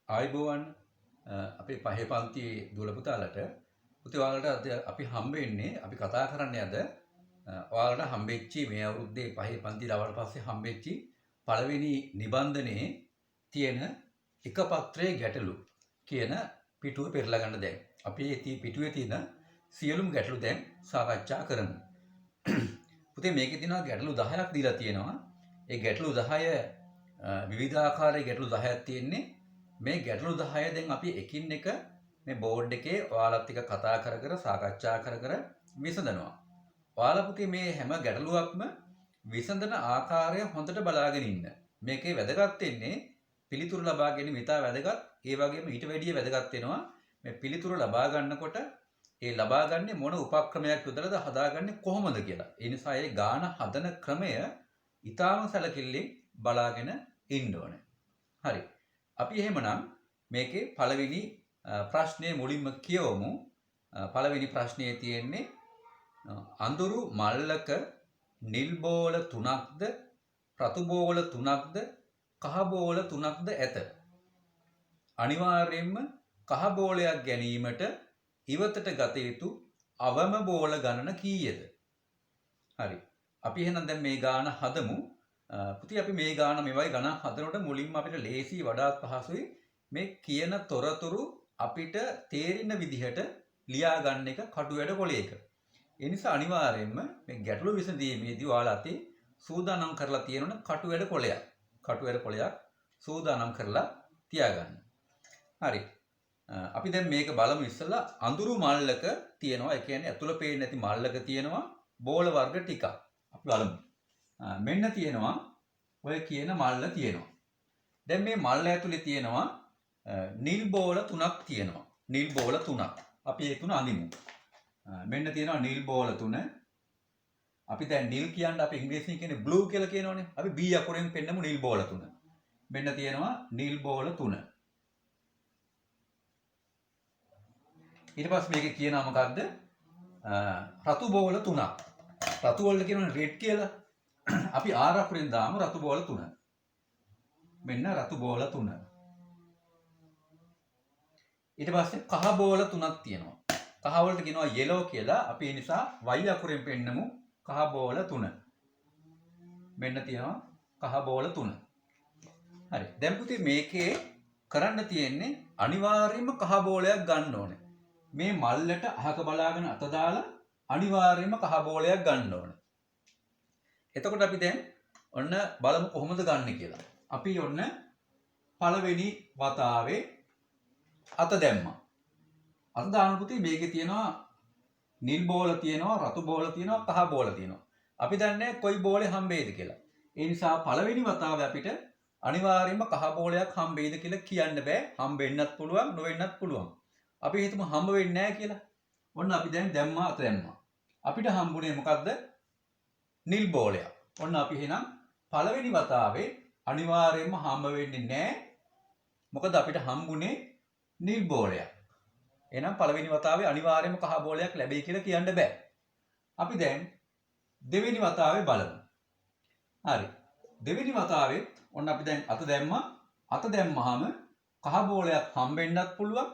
ආයුබෝවන් අපේ පහේ පන්තියේ දුවල පුතාලට පුතේ ඔයාලට අද අපි හම්බෙන්නේ අපි කතා කරන්නේ අද ඔයාලට හම්බෙච්චි මේ අවුරුද්දේ පහේ පන්ති දවල් පස්සේ හම්බෙච්චි පළවෙනි නිබන්ධනයේ තියෙන එක පත්‍රයේ ගැටලු කියන පිටුව පෙරලා ගන්න දැන් අපි මේ පිටුවේ තියෙන සියලුම ගැටලු දැන් සාකච්ඡා කරමු. පුතේ මේකේ තියෙනවා ගැටලු 10ක් දීලා තියෙනවා. ඒ ගැටලු 10 විවිධාකාරයේ ගැටලු 10ක් තියෙන්නේ. මේ ගැටලු 10 දැන් අපි එකින් එක මේ බෝඩ් එකේ ඔයාලත් එක්ක කතා කර කර සාකච්ඡා කර කර විසඳනවා. ඔයාලා පුතේ මේ හැම ගැටලුවක්ම විසඳන ආකාරය හොඳට බලාගෙන ඉන්න. මේකේ වැදගත් වෙන්නේ පිළිතුරු ලබා ගැනීම ඉතා වැදගත්. ඒ වගේම ඊට වැඩිය වැදගත් වෙනවා මේ පිළිතුරු ලබා ගන්නකොට ඒ ලබා ගන්නේ මොන උපක්‍රමයක් යොදලාද හදාගන්නේ කොහොමද කියලා. ඒ නිසා ඒ ගාන හදන ක්‍රමය ඉතාම සැලකිල්ලෙන් බලාගෙන ඉන්න ඕනේ. හරි. අපි එහෙමනම් මේකේ පළවෙනි ප්‍රශ්නේ මුලින්ම කියවමු. පළවෙනි ප්‍රශ්නේ තියෙන්නේ අඳුරු මල්ලක නිල් බෝල 3ක්ද රතු බෝල 3ක්ද කහ බෝල 3ක්ද ඇත. අනිවාර්යයෙන්ම කහ බෝලයක් ගැනීමට ඉවතට ගත යුතු අවම බෝල ගණන කීයද? හරි. අපි එහෙනම් දැන් මේ ගාන හදමු. පුතේ අපි මේ ගාන මේවයි ගණන් හදනකොට මුලින්ම අපිට ලේසි වඩාත් පහසුයි මේ කියන තොරතුරු අපිට තේරෙන විදිහට ලියා ගන්න එක කටු වැඩ කොලයක. ඒ නිසා අනිවාර්යයෙන්ම මේ ගැටළු විසඳීමේදී ඔයාලා අතේ සූදානම් කරලා තියෙනවනේ කටු වැඩ කොලයක්. කටු වැඩ කොලයක් සූදානම් කරලා තියාගන්න. හරි. අපි දැන් මේක බලමු ඉස්සෙල්ලා අඳුරු මල්ලක තියෙනවා. ඒ කියන්නේ ඇතුළ පේන්නේ නැති මල්ලක තියෙනවා බෝල වර්ග ටිකක්. අපි බලමු. මෙන්න තියෙනවා ඔය කියන මල්ල තියෙනවා. දැන් මේ මල්ල ඇතුලේ තියෙනවා නිල් බෝල 3ක් තියෙනවා. නිල් බෝල 3ක්. අපි ඒ තුන අඳිමු. මෙන්න තියෙනවා නිල් බෝල 3. අපි දැන් නිල් කියන්නේ අපි ඉංග්‍රීසියෙන් කියන්නේ බ්ලූ කියලා කියනවනේ. අපි B අකුරෙන් පෙන්නමු නිල් බෝල 3. මෙන්න තියෙනවා නිල් බෝල 3. ඊට පස්සේ මේකේ කියනවා මොකද්ද? රතු බෝල 3ක්. රතු වලට කියනවනේ රෙඩ් කියලා. අපි R අකුරෙන් දාමු රතු බෝල 3. මෙන්න රතු බෝල 3. ඊට පස්සේ කහ බෝල 3ක් තියෙනවා. කහ වලට කියනවා yellow කියලා. අපි ඒ නිසා Y අකුරෙන් පෙන්නමු කහ බෝල 3. මෙන්න තියෙනවා කහ බෝල 3. හරි. දැන් පුතේ මේකේ කරන්න තියෙන්නේ අනිවාර්යයෙන්ම කහ බෝලයක් ගන්න ඕනේ. මේ මල්ලට අහක බලාගෙන අත දාලා අනිවාර්යයෙන්ම කහ බෝලයක් ගන්න ඕනේ. එතකොට අපි දැන් ඔන්න බලමු කොහොමද ගන්න කියලා. අපි ඔන්න පළවෙනි වතාවේ අත දැම්මා. අත දාන පුතේ මේකේ තියෙනවා නිල් බෝල තියෙනවා රතු බෝල තියෙනවා කහ බෝල තියෙනවා. අපි දන්නේ කොයි බෝලේ හම්බෙයිද කියලා. ඒ නිසා පළවෙනි වතාවේ අපිට අනිවාර්යයෙන්ම කහ බෝලයක් හම්බෙයිද කියලා කියන්න බෑ. හම්බෙන්නත් පුළුවන් නොවෙන්නත් පුළුවන්. අපි හිතමු හම්බ වෙන්නේ නැහැ කියලා. ඔන්න අපි දැන් දැම්මා අත දැම්මා. අපිට හම්බුනේ මොකද්ද? නිල් බෝලයක්. ඔන්න අපි එහෙනම් පළවෙනි වතාවේ අනිවාර්යයෙන්ම හම්බ වෙන්නේ නැහැ. මොකද අපිට හම්බුනේ නිල් බෝලයක්. එහෙනම් පළවෙනි වතාවේ අනිවාර්යයෙන්ම කහ බෝලයක් ලැබෙයි කියලා කියන්න බෑ. අපි දැන් දෙවෙනි වතාවේ බලමු. හරි. දෙවෙනි වතාවේ ඔන්න අපි දැන් අත දැම්මා. අත දැම්මහම කහ බෝලයක් හම්බෙන්නත් පුළුවන්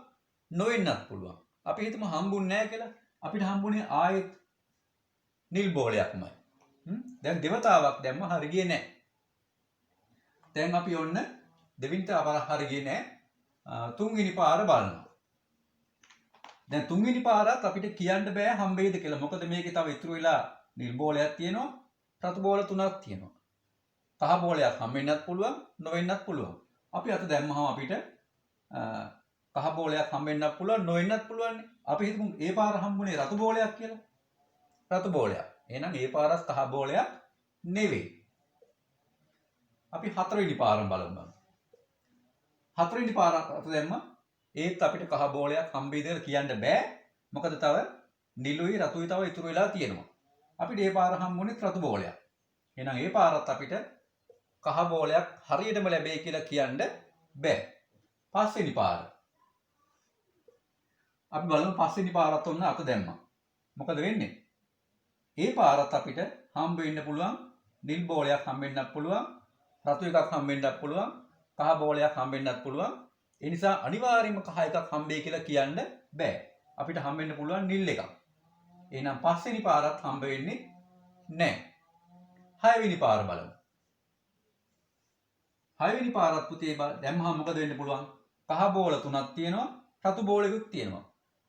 නොවෙන්නත් පුළුවන්. අපි හිතමු හම්බුන්නේ නැහැ කියලා. අපිට හම්බුනේ ආයෙත් නිල් බෝලයක්මයි. දැන් දෙවතාවක් දැම්ම හරි ගියේ නැහැ. දැන් අපි ඔන්න දෙවෙනි පාර හරි ගියේ නැහැ. තුන්වෙනි පාර බලනවා. දැන් තුන්වෙනි පාරත් අපිට කියන්න බෑ හම්බෙයිද කියලා. මොකද මේකේ තව ඉතුරු වෙලා නිල් බෝලයක් තියෙනවා. රතු බෝල 3ක් තියෙනවා. කහ බෝලයක් හම්බෙන්නත් පුළුවන් නොවෙන්නත් පුළුවන්. අපි අත දැම්මහම අපිට කහ බෝලයක් හම්බෙන්නත් පුළුවන් නොවෙන්නත් පුළුවන්. අපි හිතමු ඒ පාර හම්බුනේ රතු බෝලයක් කියලා. රතු බෝලයක්. එහෙනම් ඒ පාරස් කහ බෝලයක් නෙවෙයි. අපි හතරවෙනි පාරම බලමු. හතරවෙනි පාර අත දැම්ම ඒත් අපිට කහ බෝලයක් හම්බෙයිද කියලා කියන්න බෑ. මොකද තව නිලුයි රතුයි තව ඉතුරු වෙලා තියෙනවා. අපිට ඒ පාර හම්බුනේ රතු බෝලයක්. එහෙනම් ඒ පාරත් අපිට කහ බෝලයක් හරියටම ලැබෙයි කියලා කියන්න බෑ. පස්වෙනි පාර. අපි බලමු පස්වෙනි පාරත් ඔන්න අත දැම්මා. මොකද වෙන්නේ? ඒ පාරත් අපිට හම්බ වෙන්න පුළුවන් නිල් බෝලයක් හම්බෙන්නත් පුළුවන් රතු එකක් හම්බෙන්නත් පුළුවන් කහ බෝලයක් හම්බෙන්නත් පුළුවන්. ඒ නිසා අනිවාර්යයෙන්ම කහ එකක් හම්බෙයි කියලා කියන්න බෑ. අපිට හම්බෙන්න පුළුවන් නිල් එකක්. එහෙනම් පස්වෙනි පාරත් හම්බ වෙන්නේ නැහැ. හයවෙනි පාර බලමු. හයවෙනි පාරත් පුතේ දැම්මහම මොකද වෙන්න පුළුවන්? කහ බෝල 3ක් තියෙනවා, රතු බෝලෙකුත් තියෙනවා.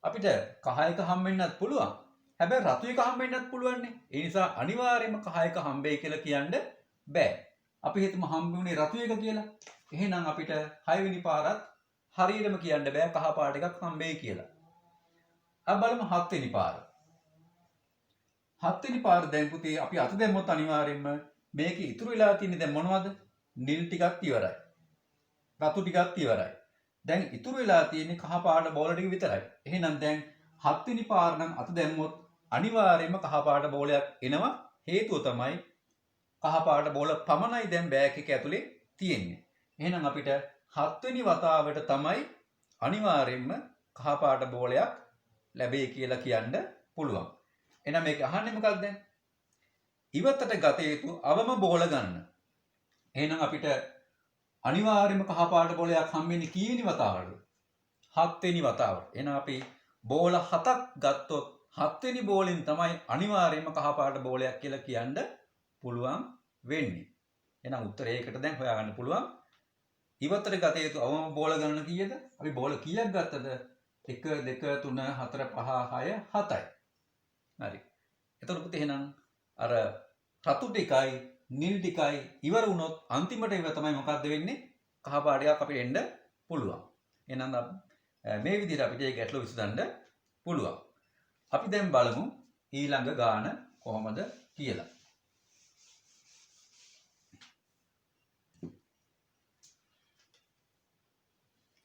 අපිට කහ එක හම්බෙන්නත් පුළුවන්. හැබැයි රතු එක හම්බෙන්නත් පුළුවන්නේ. ඒ නිසා අනිවාර්යයෙන්ම කහ එක හම්බෙයි කියලා කියන්න බෑ. අපි හිතමු හම්බුනේ රතු එක කියලා. එහෙනම් අපිට හයවෙනි පාරත් හරියටම කියන්න බෑ කහ පාට එකක් හම්බෙයි කියලා. අපි බලමු හත්වෙනි පාර. හත්වෙනි පාර දැන් පුතේ අපි අත දැම්මොත් අනිවාර්යයෙන්ම මේකේ ඉතුරු වෙලා තියෙන්නේ දැන් මොනවද? නිල් ටිකක් ඉවරයි. රතු ටිකක් ඉවරයි. දැන් ඉතුරු වෙලා තියෙන්නේ කහ පාට බෝල ටික විතරයි. එහෙනම් දැන් හත්වෙනි පාර නම් අත දැම්මොත් අනිවාර්යයෙන්ම කහ පාට බෝලයක් එනවා. හේතුව තමයි කහ පාට බෝල පමණයි දැන් බෑග් එක ඇතුලේ තියෙන්නේ. එහෙනම් අපිට හත්වෙනි වතාවට තමයි අනිවාර්යයෙන්ම කහ පාට බෝලයක් ලැබෙයි කියලා කියන්න පුළුවන්. එහෙනම් මේක අහන්නේ මොකක්ද දැන්? ඉවතට ගත යුතු අවම බෝල ගන්න. එහෙනම් අපිට අනිවාර්යයෙන්ම කහ පාට බෝලයක් හම්බෙන්නේ කීවෙනි වතාවටද? 7 වෙනි වතාවට. එහෙනම් අපි බෝල 7ක් ගත්තොත් 7 වෙනි බෝලෙන් තමයි අනිවාර්යයෙන්ම කහ පාට බෝලයක් කියලා කියන්න පුළුවන් වෙන්නේ. එහෙනම් උත්තරයකට දැන් හොයාගන්න පුළුවන්. ඉවතට ගත යුතු අවම බෝල ගණන කීයද? අපි බෝල කීයක් ගත්තද? 1 2 3 4 5 6 7යි. හරි. එතකොට පුතේ එහෙනම් අර රතු ටිකයි නිල් ටිකයි ඉවර වුණොත් අන්තිමට ඉව තමයි මොකද්ද වෙන්නේ? කහ පාටයක් අපිට එන්න පුළුවන්. එහෙනම් මේ විදිහට අපිට මේ ගැටලුව විසඳන්න පුළුවන්. අපි දැන් බලමු ඊළඟ ගාන කොහොමද කියලා.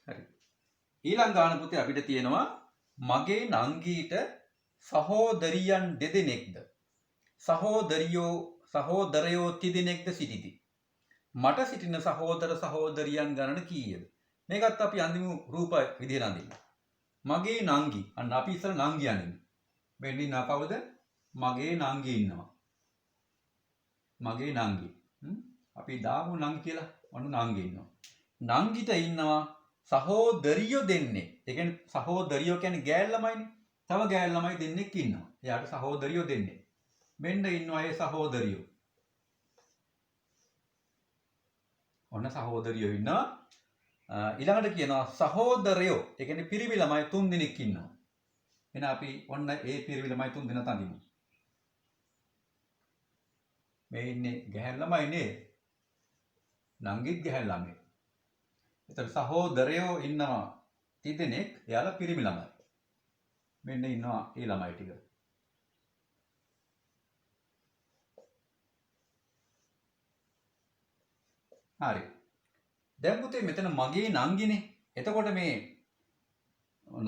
හරි. ඊළඟ ගාන පුතේ අපිට තියෙනවා මගේ නංගීට සහෝදරියන් දෙදෙනෙක්ද සහෝදරයෝ තිදෙනෙක්ද සිටිති. මට සිටින සහෝදර සහෝදරියන් ගණන කීයද? මේකත් අපි අඳිමු රූප විදිහට අඳින්න. මගේ නංගි. අන්න අපි ඉස්සර නංගි අඳින්න. මෙන්න ඉන්නවා කවුද? මගේ නංගි ඉන්නවා. මගේ නංගි. අපි දාමු නංගි කියලා. ඔන්න නංගි ඉන්නවා. නංගිට ඉන්නවා සහෝදරියෝ දෙන්නේ. ඒ කියන්නේ සහෝදරියෝ කියන්නේ ගෑල් ළමයිනේ. තව ගෑල් ළමයි දෙන්නෙක් ඉන්නවා. එයාට සහෝදරියෝ දෙන්නේ. මෙන්න ඉන්නවා ඒ සහෝදරියෝ. ඔන්න සහෝදරියෝ ඉන්නවා. ඊළඟට කියනවා සහෝදරයෝ. ඒ කියන්නේ පිරිමි ළමයි 3 දෙනෙක් ඉන්නවා. එහෙනම් අපි ඔන්න ඒ පිරිමි ළමයි 3 දෙනා තඳිමු. මේ ඉන්නේ ගැහැණු ළමයි නේද? නංගිත් ගැහැණු ළමයි. එතකොට සහෝදරයෝ ඉන්නවා 30 දෙනෙක්. එයාලා පිරිමි ළමයි. මෙන්න ඉන්නවා ඒ ළමයි ටික. හරි. දැන් පුතේ මෙතන මගේ නංගිනේ. එතකොට මේ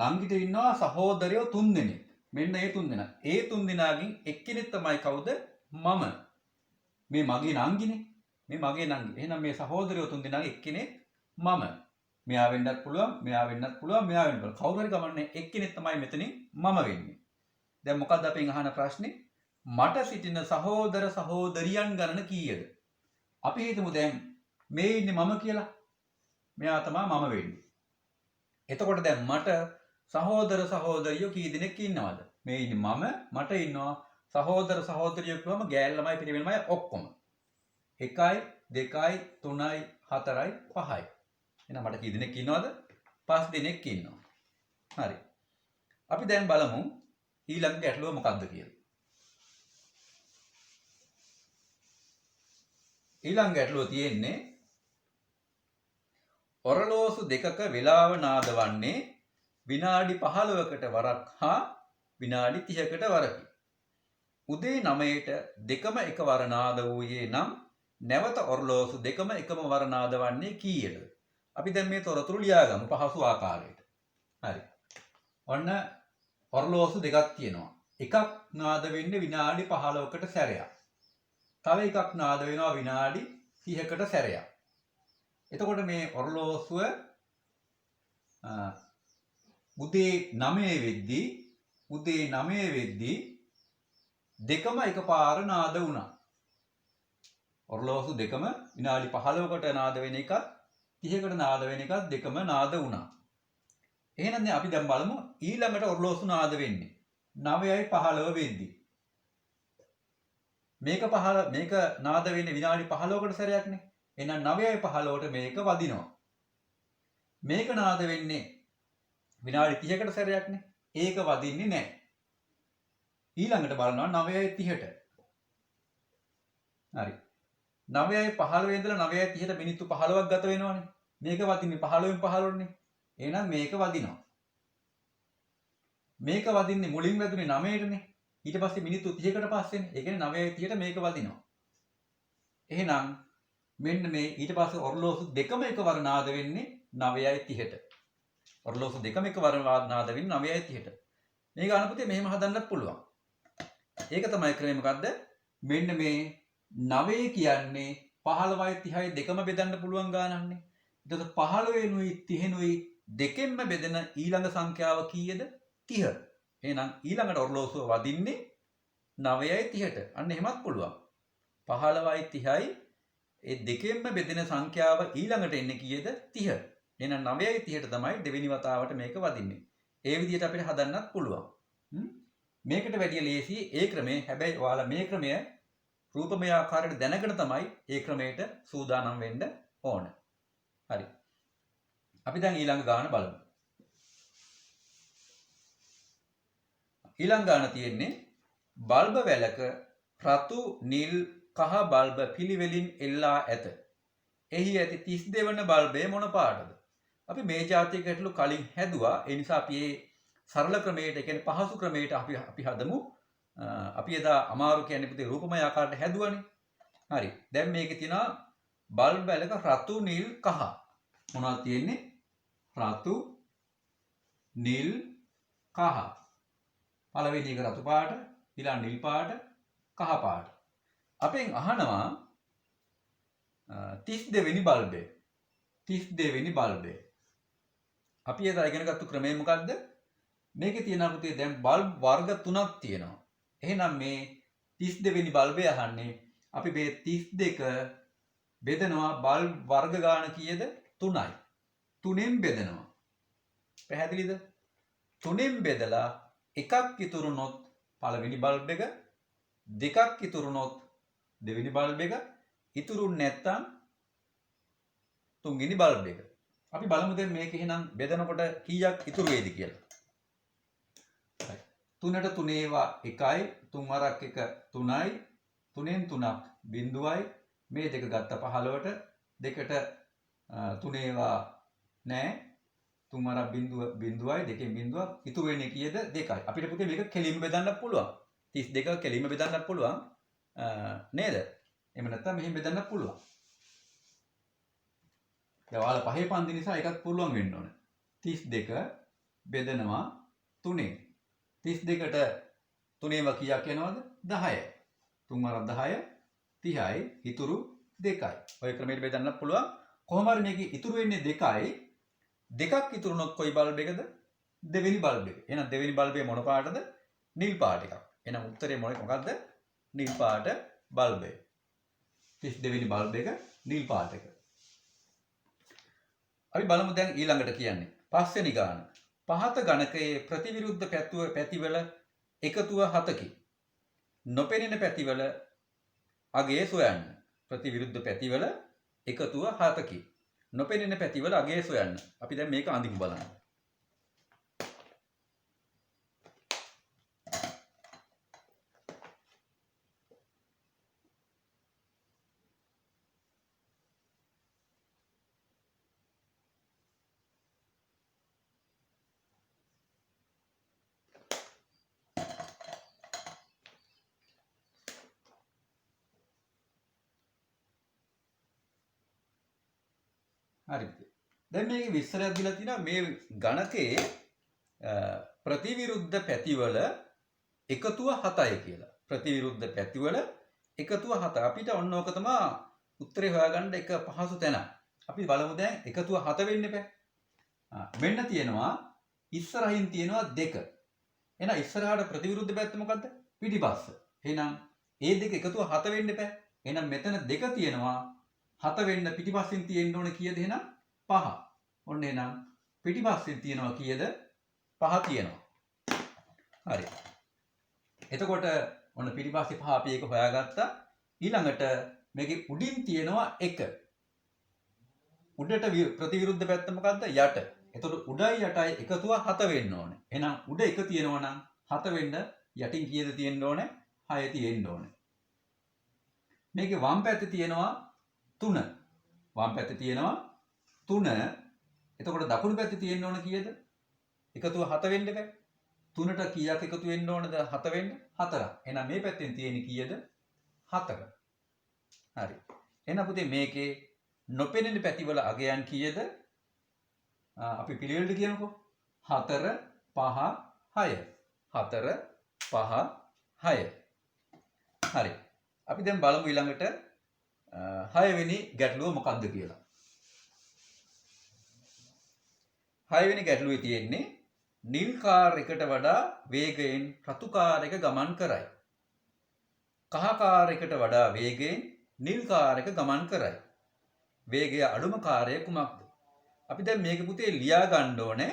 නංගිට ඉන්නවා සහෝදරයෝ 3 දෙනෙක්. මෙන්න ඒ 3 දෙනා. ඒ 3 දෙනාගෙන් එක්කෙනෙක් තමයි කවුද? මම. මේ මගේ නංගිනේ. මේ මගේ නංගි. එහෙනම් මේ සහෝදරයෝ 3 දෙනාගෙන් එක්කෙනෙක් මම. මෙයා වෙන්නත් පුළුවන්, මෙයා වෙන්නත් පුළුවන්, මෙයා වෙන්නත් පුළුවන්. කවුරු හරි කමන්නේ එක්කෙනෙක් තමයි මෙතනින් මම වෙන්නේ. දැන් මොකද්ද අපෙන් අහන ප්‍රශ්නේ? මට සිටින සහෝදර සහෝදරියන් ගණන කීයද? අපි හිතමු දැන් මේ ඉන්නේ මම කියලා. මෙයා තමයි මම වෙන්නේ. එතකොට දැන් මට සහෝදර සහෝදරියෝ කී දෙනෙක් ඉන්නවද? මේ ඉන්නේ මම, මට ඉන්නවා සහෝදර සහෝදරියෝ කියවම ගෑල් ළමයි පිරිමි ළමයි ඔක්කොම. 1යි 2යි 3යි 4යි 5යි. එහෙනම් මට කී දෙනෙක් ඉන්නවද? 5 දෙනෙක් ඉන්නවා. හරි. අපි දැන් බලමු ඊළඟ ගැටලුව මොකක්ද කියලා. ඊළඟ ගැටලුව තියෙන්නේ ඔරලෝසු දෙකක වේලාව නාදවන්නේ විනාඩි 15කට වරක් හා විනාඩි 30කට වරකි. උදේ 9ට දෙකම එකවර නාද වූයේ නම් නැවත ඔරලෝසු දෙකම එකම වර නාදවන්නේ කීයද? අපි දැන් මේ තොරතුරු ලියාගමු පහසු ආකාරයට. හරි. ඔන්න ඔරලෝසු දෙකක් තියෙනවා. එකක් නාද වෙන්නේ විනාඩි 15කට සැරයක්. තව එකක් නාද වෙනවා විනාඩි 30කට සැරයක්. එතකොට මේ ඔරලෝසුව උදේ 9 වෙද්දී දෙකම එකපාර නාද වුණා. ඔරලෝසු දෙකම විනාඩි 15කට නාද වෙන එකත් 30කට නාද වෙන එකත් දෙකම නාද වුණා. එහෙනම් අපි දැන් බලමු ඊළඟට ඔරලෝසු නාද වෙන්නේ 9යි 15 වෙද්දී. මේක නාද වෙන්නේ විනාඩි 15කට සැරයක්නේ. එහෙනම් 9යි 15ට මේක වදිනවා. මේක නාද වෙන්නේ විනාඩි 30කට සැරයක්නේ. ඒක වදින්නේ නැහැ. ඊළඟට බලනවා 9යි 30ට. හරි. 9යි 15 ඉඳලා 9යි 30ට මිනිත්තු 15ක් ගත වෙනවනේ. මේක වදින්නේ 15න් 15නේ. එහෙනම් මේක වදිනවා. මේක වදින්නේ මුලින් වැදුනේ 9ටනේ. ඊට පස්සේ මිනිත්තු 30කට පස්සේනේ. ඒ කියන්නේ 9යි 30ට මේක වදිනවා. එහෙනම් මෙන්න මේ ඊට පස්සේ ඔරලෝසු දෙකම එකවර නාද වෙන්නේ 9යි 30ට. ඔරලෝසු දෙකම එකවර නාද වෙන්නේ 9යි 30ට. මේක අනුපතේ මෙහෙම හදන්නත් පුළුවන්. ඒක තමයි ක්‍රමය මොකද්ද? මෙන්න මේ 9 කියන්නේ 15යි 30යි දෙකම බෙදන්න පුළුවන් ගානක්නේ. එතකොට 15නුයි 30නුයි දෙකෙන්ම බෙදෙන ඊළඟ සංඛ්‍යාව කීයද? 30. එහෙනම් ඊළඟට ඔරලෝසුව වදින්නේ 9යි 30ට. අන්න එහෙමත් පුළුවන්. 15යි 30යි ඒ දෙකෙන්ම බෙදෙන සංඛ්‍යාව ඊළඟට එන්නේ කීයද? 30. එහෙනම් 9යි 30ට තමයි දෙවෙනි වතාවට මේක වදින්නේ. ඒ විදිහට අපිට හදන්නත් පුළුවන්. මේකට වැඩිය ලේසි ඒ ක්‍රමය. හැබැයි ඔයාලා මේ ක්‍රමය රූපමය ආකාරයට දැනගෙන තමයි ඒ ක්‍රමයට සූදානම් වෙන්න ඕන. හරි. අපි දැන් ඊළඟ ගාන බලමු. ඊළඟ ගාන තියෙන්නේ බල්බ වැලක රතු, නිල්, කහ බල්බ පිළිවෙලින් එල්ලා ඇත. එහි ඇති 32 වන බල්බය මොන පාටද? අපි මේ જાතිය ගැටලු කලින් හැදුවා. ඒ නිසා අපි මේ සරල ක්‍රමයට, ඒ කියන්නේ පහසු ක්‍රමයට අපි හදමු. අපි එදා අමාරු කියන්නේ පුතේ රූපමය ආකාරයට හැදුවනේ. හරි. දැන් මේකේ තියෙනවා බල්බ් වැලක රතු, නිල්, කහ. මොනවද තියෙන්නේ? රතු, නිල්, කහ. පළවෙනි එක රතු පාට, ඊළඟ නිල් පාට, කහ පාට. අපෙන් අහනවා 32 වෙනි බල්බය. 32 වෙනි බල්බය. අපි එදා ඉගෙන ගත්ත ක්‍රමය මොකද්ද? මේකේ තියෙනවා පුතේ දැන් බල්බ් වර්ග 3ක් තියෙනවා. එහෙනම් මේ 32 වෙනි බල්බය අහන්නේ අපි මේ 32 බෙදනවා බල්බ් වර්ග ගාන කීයද? 3යි. 3ෙන් බෙදනවා. පැහැදිලිද? 3ෙන් බෙදලා එකක් ඉතුරුනොත් පළවෙනි බල්බ් එක, දෙකක් ඉතුරුනොත් දෙවෙනි බල්බ් එක, ඉතුරු නැත්තම් තුන්වෙනි බල්බ් එක. අපි බලමු දැන් මේක එහෙනම් බෙදනකොට කීයක් ඉතුරු වෙයිද කියලා. 3ට 3 ඒවා 1යි, 3 වරක් 1 3යි, 3ෙන් 3ක් බිඳුවයි. මේ දෙක ගත්ත 15ට, දෙකට 3 ඒවා නෑ. 3 වරක් බිඳුවයි, දෙකෙන් බිඳුවක්. ඉතුරු වෙන්නේ කීයද? 2යි. අපිට පුතේ මේක කෙලින්ම බෙදන්නත් පුළුවන්. 32 කෙලින්ම බෙදන්නත් පුළුවන්. නේද? එහෙම නැත්නම් මෙහෙම බෙදන්නත් පුළුවන්. දැන් ඔයාලා පහේ පන්ති නිසා එකක් පුළුවන් වෙන්න ඕන. 32 බෙදනවා 3ෙන්. 32ට 3ේව කීයක් යනවද? 10යි. 3 වරක් 10 30යි, ඉතුරු 2යි. ඔය ක්‍රමයට බෙදන්නත් පුළුවන්. කොහොම හරි මේකේ ඉතුරු වෙන්නේ 2යි. දෙකක් ඉතුරුනොත් කොයි බල්බ් එකද? දෙවෙනි බල්බ් එක. එහෙනම් දෙවෙනි බල්බේ මොන පාටද? නිල් පාට එකක්. එහෙනම් උත්තරේ මොකක්ද? නිල් පාට බල්බය. 32 වෙනි බල්බ් එක නිල් පාට එක. අපි බලමු දැන් ඊළඟට කියන්නේ. පස්වෙනි ගාන. පහත ගණකයේ ප්‍රතිවිරුද්ධ පැතිවල එකතුව 7කි. නොපෙනෙන පැතිවල අගය සොයන්න. ප්‍රතිවිරුද්ධ පැතිවල එකතුව 7කි. නොපෙනෙන පැතිවල අගය සොයන්න. අපි දැන් මේක අඳිමු බලන්න. හරි. දැන් මේකේ විස්තරයක් දීලා තියෙනවා මේ ගණකයේ ප්‍රතිවිරුද්ධ පැතිවල එකතුව 7යි කියලා. ප්‍රතිවිරුද්ධ පැතිවල එකතුව 7. අපිට ඔන්න ඕක තමයි උත්තරේ හොයාගන්න එක පහසු තැන. අපි බලමු දැන් එකතුව 7 වෙන්න එපා. මෙන්න තියෙනවා ඉස්සරහින් තියෙනවා 2. එහෙනම් ඉස්සරහට ප්‍රතිවිරුද්ධ පැත්ත මොකද්ද? පිටිපස්ස. එහෙනම් ඒ දෙක එකතුව 7 වෙන්න එපා. එහෙනම් මෙතන 2 තියෙනවා. 7 වෙන්න පිටිපස්සෙන් තියෙන්න ඕන කීයද එහෙනම්? 5. ඔන්න එහෙනම් පිටිපස්සෙන් තියෙනවා කීයද? 5 තියෙනවා. හරි. එතකොට ඔන්න පිටිපස්සේ 5 අපි ඒක හොයාගත්තා. ඊළඟට මේකේ උඩින් තියෙනවා 1. උඩට ප්‍රතිවිරුද්ධ පැත්ත මොකද්ද? යට. එතකොට උඩයි යටයි එකතුව 7 වෙන්න ඕනේ. එහෙනම් උඩ 1 තියෙනවා නම් 7 වෙන්න යටින් කීයද තියෙන්න ඕනේ? 6 තියෙන්න ඕනේ. මේකේ වම් පැත්තේ තියෙනවා 3. වම් පැත්තේ තියෙනවා 3. එතකොට දකුණු පැත්තේ තියෙන්න ඕන කීයද? එකතුව 7 වෙන්න බෑ. 3ට කීයක් එකතු වෙන්න ඕනද 7 වෙන්න? 4ක්. එහෙනම් මේ පැත්තෙන් තියෙන්නේ කීයද? 4. හරි. එහෙනම් පුතේ මේකේ නොපෙනෙන පැතිවල අගයන් කීයද? අපි පිළිවෙලට කියමුකෝ. 4 5 6. 4 5 6. හරි. අපි දැන් බලමු ඊළඟට 6 වෙනි ගැටලුව මොකක්ද කියලා. 6 වෙනි ගැටලුවේ තියෙන්නේ නිල් කාර් එකට වඩා වේගයෙන් රතු කාර් එක ගමන් කරයි. කහ කාර් එකට වඩා වේගයෙන් නිල් කාර් එක ගමන් කරයි. වේගය අඩුම කාර්යය කුමක්ද? අපි දැන් මේක පුතේ ලියා ගන්න ඕනේ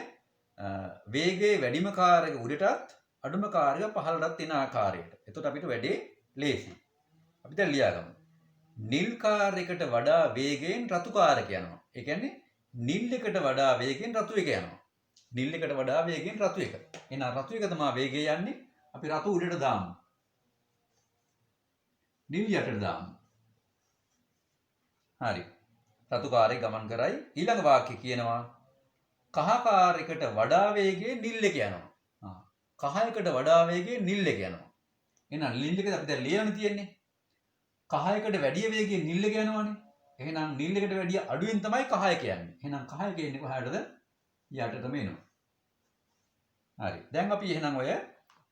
වේගයේ වැඩිම කාර් එක උඩටත් අඩුම කාර් එක පහළටත් එන ආකාරයට. එතකොට අපිට වැඩේ ලේසි. අපි දැන් ලියා ගමු. නිල් කාර් එකට වඩා වේගයෙන් රතු කාර් එක යනවා. ඒ කියන්නේ නිල් එකට වඩා වේගයෙන් රතු එක යනවා. නිල් එකට වඩා වේගයෙන් රතු එක. එහෙනම් රතු එක තමයි වේගය යන්නේ. අපි රතු උඩට දාමු. නිල් යටට දාමු. හරි. රතු කාර් එක ගමන් කරයි. ඊළඟ වාක්‍යය කියනවා කහ කාර් එකට වඩා වේගයෙන් නිල් එක යනවා. කහ එකට වඩා වේගයෙන් නිල් එක යනවා. එහෙනම් නිල් එක අපි දැන් ලියන්න තියෙන්නේ. කහ එකට වැඩි වේගයෙන් නිල් එක යනවනේ. එහෙනම් නිල් එකට වැඩිය අඩුවෙන් තමයි කහ එක යන්නේ. එහෙනම් කහ එක එන්නේ කොහාටද? යටටම එනවා. හරි. දැන් අපි එහෙනම් ඔය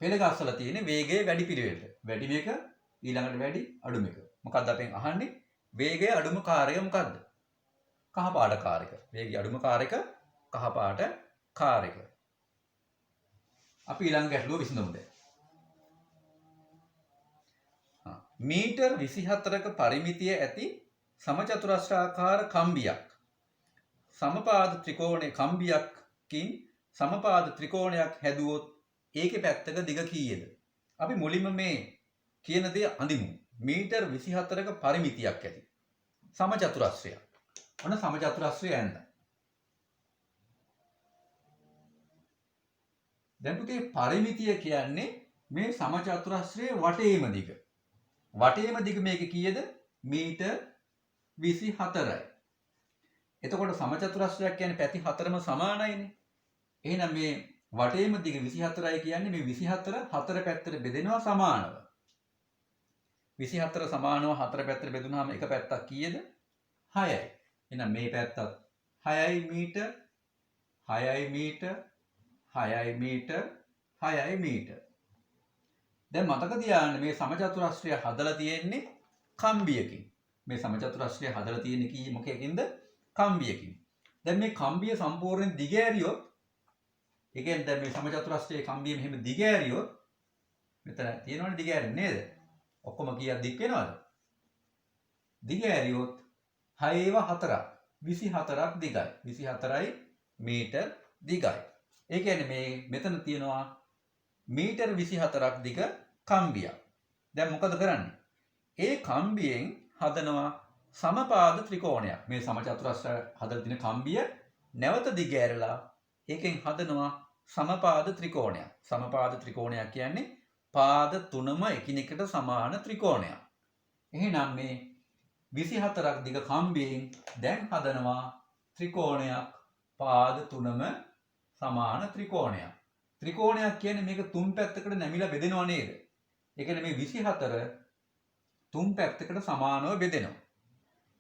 පෙළ ගස්සලා තියෙන්නේ වේගයේ වැඩි පිළිවෙලට. වැඩි මේක ඊළඟට වැඩි අඩු මේක. මොකද්ද අපෙන් අහන්නේ? වේගයේ අඩුම කාර්යය මොකද්ද? කහ පාට කාර් එක. වේගයේ අඩුම කාර් එක කහ පාට කාර් එක. අපි ඊළඟ ගැටලුව විසඳමු දැන්. මීටර් 24ක පරිමිතිය ඇති සමචතුරස්‍රාකාර කම්බියක් සමපාද ත්‍රිකෝණයේ කම්බියකින් සමපාද ත්‍රිකෝණයක් හැදුවොත් ඒකේ පැත්තක දිග කීයද? අපි මුලින්ම මේ කියන දේ අඳිමු. මීටර් 24ක පරිමිතියක් ඇති සමචතුරස්‍රයක්. ඔන්න සමචතුරස්‍රය ඇඳ. දැන් පුතේ පරිමිතිය කියන්නේ මේ සමචතුරස්‍රයේ වටේම දිග. වටේම දිග මේක කීයද? මීටර් 24යි. එතකොට සමචතුරස්‍රයක් කියන්නේ පැති 4ම සමානයිනේ. එහෙනම් මේ වටේම දිග 24යි කියන්නේ මේ 24 4 පැත්තට බෙදෙනවා සමානව. 24 සමානව 4 පැත්තට බෙදුනහම එක පැත්තක් කීයද? 6යි. එහෙනම් මේ පැත්තත් 6යි මීටර් 6යි මීටර් 6යි මීටර් 6යි මීටර්. දැන් මතක තියාගන්න මේ සමචතුරස්‍රය හදලා තියෙන්නේ කම්බියකින්. මේ සමචතුරස්‍රය හදලා තියෙන්නේ කී මොකකින්ද? කම්බියකින්. දැන් මේ කම්බිය සම්පූර්ණයෙන් දිග ඇරියොත් ඒ කියන්නේ දැන් මේ සමචතුරස්‍රයේ කම්බිය මෙහෙම දිග ඇරියොත් මෙතන තියෙනවනේ දිග ඇරෙන්නේ නේද? ඔක්කොම කීයක් දික් වෙනවද? දිග ඇරියොත් 6 4ක් 24ක් දිගයි. 24යි මීටර් දිගයි. ඒ කියන්නේ මේ මෙතන තියෙනවා මීටර් 24ක් දිග කම්බියක්. දැන් මොකද කරන්නේ? ඒ කම්බියෙන් හදනවා සමපාද ත්‍රිකෝණයක්. මේ සමචතුරස්‍රය හදලා තියෙන කම්බිය නැවත දිග ඇරලා ඒකෙන් හදනවා සමපාද ත්‍රිකෝණයක්. සමපාද ත්‍රිකෝණයක් කියන්නේ පාද තුනම එකිනෙකට සමාන ත්‍රිකෝණයක්. එහෙනම් මේ 24ක් දිග කම්බියෙන් දැන් හදනවා ත්‍රිකෝණයක් පාද තුනම සමාන ත්‍රිකෝණයක්. ත්‍රිකෝණයක් කියන්නේ මේක තුන් පැත්තකට නැමිලා බෙදෙනව නේද? ඒ කියන්නේ මේ 24 තුන් පැත්තකට සමානව බෙදෙනවා.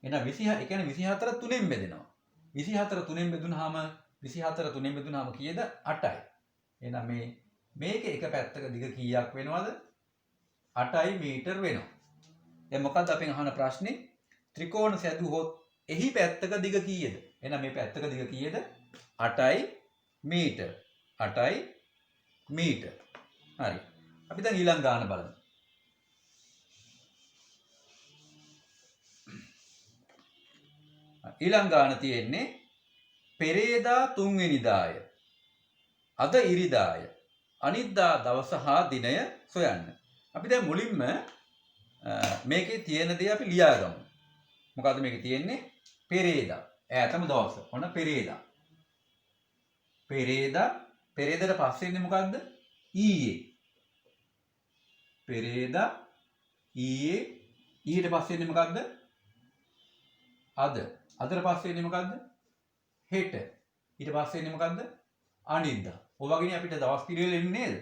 එහෙනම් 24 ඒ කියන්නේ 24 තුනෙන් බෙදෙනවා. 24 තුනෙන් බෙදුනහම 24 තුනෙන් බෙදුනහම කීයද? 8යි. එහෙනම් මේක එක පැත්තක දිග කීයක් වෙනවද? 8යි මීටර් වෙනවා. දැන් මොකක්ද අපෙන් අහන ප්‍රශ්නේ? ත්‍රිකෝණ සැදුවොත් එහි පැත්තක දිග කීයද? එහෙනම් මේ පැත්තක දිග කීයද? 8යි මීටර්. 8යි මීටර්. හරි. අපි දැන් ඊළඟ ගාන බලමු. ඊළඟ ගාන තියෙන්නේ පෙරේදා 3 වෙනිදාය. අද ඉරිදාය. අනිද්දා දවස හා දිනය සොයන්න. අපි දැන් මුලින්ම මේකේ තියෙන දේ අපි ලියාගමු. මොකද්ද මේකේ තියෙන්නේ? පෙරේදා. ඈතම දවස. ඔන්න පෙරේදා. පෙරේදාට පස්සේ ඉන්නේ මොකද්ද? ඊයේ. පෙරේදා ඊයේ ඊට පස්සේ ඉන්නේ මොකද්ද? අද. අදට පස්සේ ඉන්නේ මොකද්ද? හෙට. ඊට පස්සේ ඉන්නේ මොකද්ද? අනිද්දා. ඔය වගේනේ අපිට දවස් පිළිවෙල එන්නේ නේද?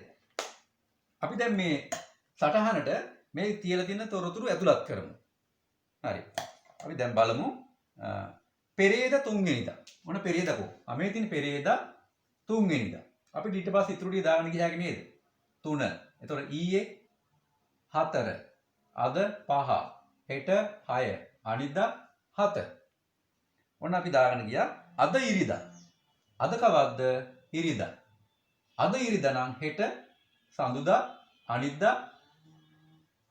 අපි දැන් මේ සටහනට මේ තියලා තියෙන තොරතුරු ඇතුළත් කරමු. හරි. අපි දැන් බලමු පෙරේදා 3 වෙනිදා. මොන පෙරේදාකෝ? මේ තියෙන පෙරේදා 3 වෙනිදා. අපිට ඊට පස්සේ ඉතුරු ටික දාගන්න ගියාගේ නේද? 3. එතකොට ඊයේ 4, අද 5, හෙට 6, අනිද්දා 7. ඔන්න අපි දාගෙන ගියා අද ඉරිදා. අද කවද්ද? ඉරිදා. අද ඉරිදා නම් හෙට සඳුදා, අනිද්දා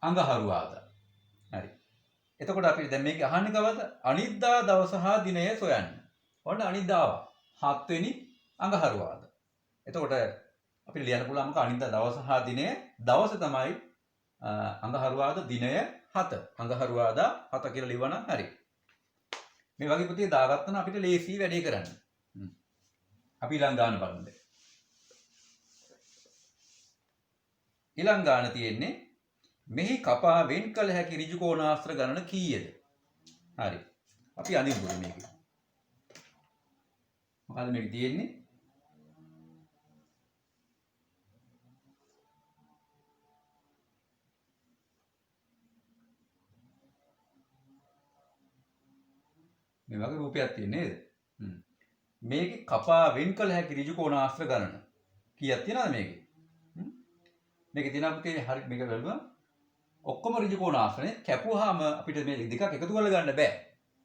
අඟහරුවාදා. හරි. එතකොට අපි දැන් මේක අහන්නේ කවද්ද? අනිද්දා දවස හා දිනය සොයන්න. ඔන්න අනිද්දාව 7 වෙනි අඟහරුවාදා. එතකොට අපිට ලියන්න පුළුවන් මොකක් අනිද්දා දවස හා දිනය. දවස තමයි අඟහරුවාදා, දිනය 7. අඟහරුවාදා 7 කියලා ලියවනම් හරි. මේ වගේ පුතේ දාගත්තා නම් අපිට ලේසි වැඩේ කරන්න. අපි ඊළඟ ගාන බලමු. ඊළඟ ගාන තියෙන්නේ මෙහි කපා වෙන් කළ හැකි ඍජු කෝණාස්ත්‍ර ගණන කීයද? හරි. අපි අනිද්දා මේක. මොකද මේක තියෙන්නේ? මේ වගේ රූපයක් තියෙන නේද? මේකේ කපා වෙන් කළ හැකි ඍජු කෝණාස්ත්‍ර ගණන කීයක් තියෙනවද මේකේ? මේකේ තියෙනවා පුතේ හරි මේක බලමු. ඔක්කොම ඍජු කෝණාස්ත්‍රනේ කැපුවාම අපිට මේ දෙකක් එකතු කරලා ගන්න බෑ.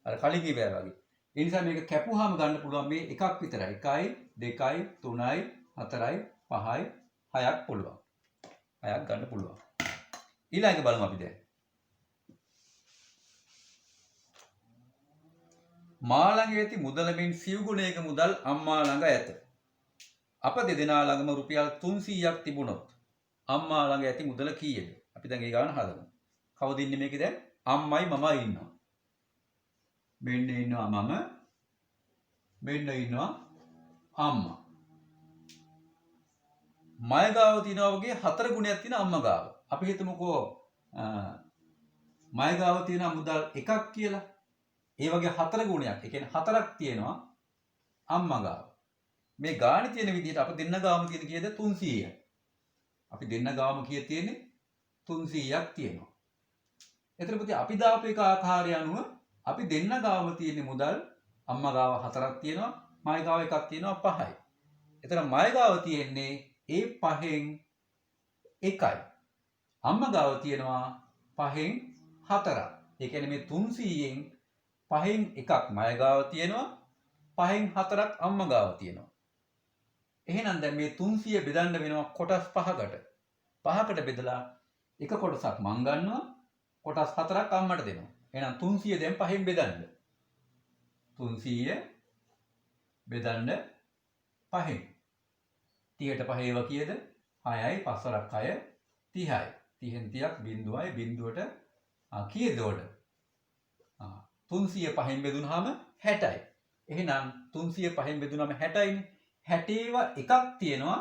අර කලින් කිව්වා වගේ. ඒ නිසා මේක කැපුවාම ගන්න පුළුවන් මේ එකක් විතරයි. 1යි 2යි 3යි 4යි 5යි 6ක් පුළුවන්. 6ක් ගන්න පුළුවන්. ඊළඟ බලමු අපි දැන්. මා ළඟ ඇති මුදල මෙන් සිව් ගුණයක මුදල් අම්මා ළඟ ඇත. අප දෙදෙනා ළඟම රුපියල් 300ක් තිබුණොත් අම්මා ළඟ ඇති මුදල කීයද? අපි දැන් ඒ ගාන හදමු. කවුද ඉන්නේ මේකේ දැන්? අම්මයි මමයි ඉන්නවා. මෙන්න ඉන්නවා මම. මෙන්න ඉන්නවා අම්මා. මය ගාව තියනවා වගේ 4 ගුණයක් තියෙන අම්මා ගාව. අපි හිතමුකෝ මය ගාව තියෙන මුදල් එකක් කියලා. ඒ වගේ 4 ගුණයක්. ඒ කියන්නේ 4ක් තියෙනවා අම්මා ගාව. මේ ගානේ තියෙන විදිහට අප දෙන්න ගාම තියෙන කීයද? 300යි. අපි දෙන්න ගාම කීය තියෙන්නේ? 300ක් තියෙනවා. එතන පුතේ අපි දාපු එක ආකාරය අනුව අපි දෙන්න ගාම තියෙන මුදල් අම්මා ගාව 4ක් තියෙනවා, මයි ගාව එකක් තියෙනවා 5යි. එතන මයි ගාව තියෙන්නේ ඒ 5න් එකයි. අම්මා ගාව තියෙනවා 5න් 4ක්. ඒ කියන්නේ මේ 300න් 5න් එකක් මයි ගාව තියෙනවා, 5න් 4ක් අම්මා ගාව තියෙනවා. එහෙනම් දැන් මේ 300 බෙදන්න වෙනවා කොටස් 5කට. 5කට බෙදලා එක කොටසක් මං ගන්නවා, කොටස් 4ක් අම්මට දෙනවා. එහෙනම් 300 දැන් 5න් බෙදන්න. 300 බෙදන්න 5න්. 30ට 5 ඒවා කීයද? 6යි 5 වරක් 6 30යි. 30න් 30ක් බිඳුවයි බිඳුවට කීයද උඩ? 300 5න් බෙදුනහම 60යි. එහෙනම් 300 5න් බෙදුනහම 60යිනේ. 60ව එකක් තියෙනවා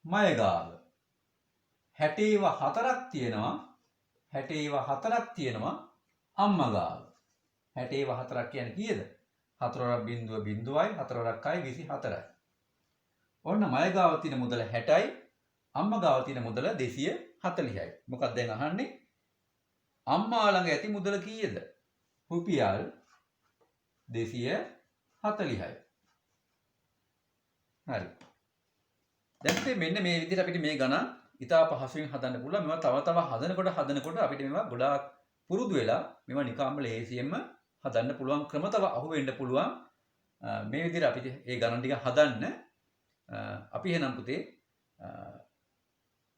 මය ගාව. 60ව 4ක් තියෙනවා 60ව 4ක් තියෙනවා අම්මා ගාව. 60ව 4ක් කියන්නේ කීයද? 4 වරක් බිඳුව බිඳුවයි 4 වරක් 6යි 24යි. ඔන්න මය ගාව තියෙන මුදල 60යි, අම්මා ගාව තියෙන මුදල 240යි. මොකක්ද දැන් අහන්නේ? අම්මා ළඟ ඇති මුදල කීයද? රුපියල් 240යි. හරි. දැන් මෙන්න මේ විදිහට අපිට මේ ගණන් ඉතා පහසුවෙන් හදන්න පුළුවන්. මේවා තව හදනකොට අපිට මේවා ගොඩාක් පුරුදු වෙලා මේවා නිකම්ම ලේසියෙන්ම හදන්න පුළුවන් ක්‍රම තව අහු වෙන්න පුළුවන්. මේ විදිහට අපිට මේ ගණන් ටික හදන්න අපි එහෙනම් පුතේ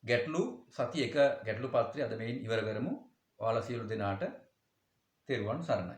ගැටලු සති 1 ගැටලු පත්‍රය අද මේන් ඉවර කරමු. ඔයාලා සියලු දෙනාට තෙරුවන් සරණයි.